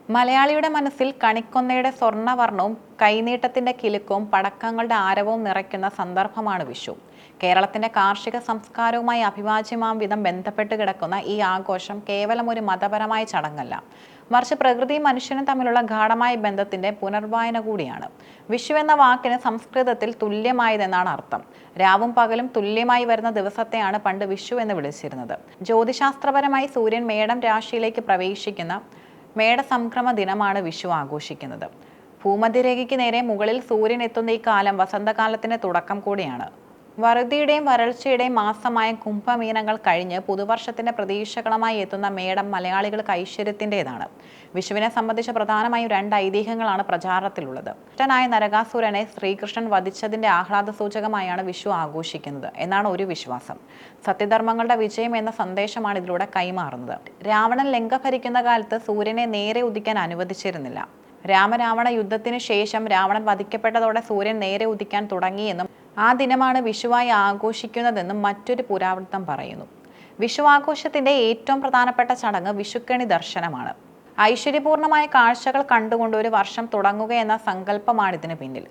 മലയാളിയുടെ മനസ്സിൽ കണിക്കൊന്നയുടെ സ്വർണ്ണവർണ്ണവും കൈനീട്ടത്തിന്റെ കിലുക്കവും പടക്കങ്ങളുടെ ആരവവും നിറയ്ക്കുന്ന സന്ദർഭമാണ് വിഷു. കേരളത്തിന്റെ കാർഷിക സംസ്കാരവുമായി അഭിവാജ്യമാം വിധം ബന്ധപ്പെട്ട് കിടക്കുന്ന ഈ ആഘോഷം കേവലം ഒരു മതപരമായ ചടങ്ങല്ല, മറിച്ച് പ്രകൃതിയും മനുഷ്യനും തമ്മിലുള്ള ഗാഢമായ ബന്ധത്തിന്റെ പുനർവായന കൂടിയാണ്. വിഷു എന്ന വാക്കിന് സംസ്കൃതത്തിൽ തുല്യമായതെന്നാണ് അർത്ഥം. രാവും പകലും തുല്യമായി വരുന്ന ദിവസത്തെയാണ് പണ്ട് വിഷു എന്ന് വിളിച്ചിരുന്നത്. ജ്യോതിശാസ്ത്രപരമായി സൂര്യൻ മേടം രാശിയിലേക്ക് പ്രവേശിക്കുന്ന മേടസംക്രമ ദിനമാണ് വിഷു ആഘോഷിക്കുന്നത്. ഭൂമധ്യരേഖയ്ക്ക് നേരെ മുകളിൽ സൂര്യൻ എത്തുന്ന ഈ കാലം വസന്തകാലത്തിന്റെ തുടക്കം കൂടിയാണ്. വറുതിയുടെയും വരൾച്ചയുടെയും മാസമായ കുംഭമീനങ്ങൾ കഴിഞ്ഞ് പുതുവർഷത്തിന്റെ പ്രതീക്ഷകളുമായി എത്തുന്ന മേടം മലയാളികൾക്ക് ഐശ്വര്യത്തിൻ്റെതാണ്. വിഷുവിനെ സംബന്ധിച്ച് പ്രധാനമായും രണ്ട് ഐതിഹ്യങ്ങളാണ് പ്രചാരത്തിലുള്ളത്. ദുഷ്ടനായ നരകാസുരനെ ശ്രീകൃഷ്ണൻ വധിച്ചതിന്റെ ആഹ്ലാദ സൂചകമായാണ് വിഷു ആഘോഷിക്കുന്നത് എന്നാണ് ഒരു വിശ്വാസം. സത്യധർമ്മങ്ങളുടെ വിജയം എന്ന സന്ദേശമാണ് ഇതിലൂടെ കൈമാറുന്നത്. രാവണൻ ലങ്ക ഭരിക്കുന്ന കാലത്ത് സൂര്യനെ നേരെ ഉദിക്കാൻ അനുവദിച്ചിരുന്നില്ല. രാമരാവണ യുദ്ധത്തിന് ശേഷം രാവണൻ വധിക്കപ്പെട്ടതോടെ സൂര്യൻ നേരെ ഉദിക്കാൻ തുടങ്ങിയെന്നും ആ ദിനമാണ് വിഷുവായി ആഘോഷിക്കുന്നതെന്നും മറ്റൊരു പുരാവൃത്തം പറയുന്നു. വിഷു ആഘോഷത്തിന്റെ ഏറ്റവും പ്രധാനപ്പെട്ട ചടങ്ങ് വിഷുക്കണി ദർശനമാണ്. ഐശ്വര്യപൂർണമായ കാഴ്ചകൾ കണ്ടുകൊണ്ട് ഒരു വർഷം തുടങ്ങുക എന്ന സങ്കല്പമാണ് ഇതിന് പിന്നിൽ.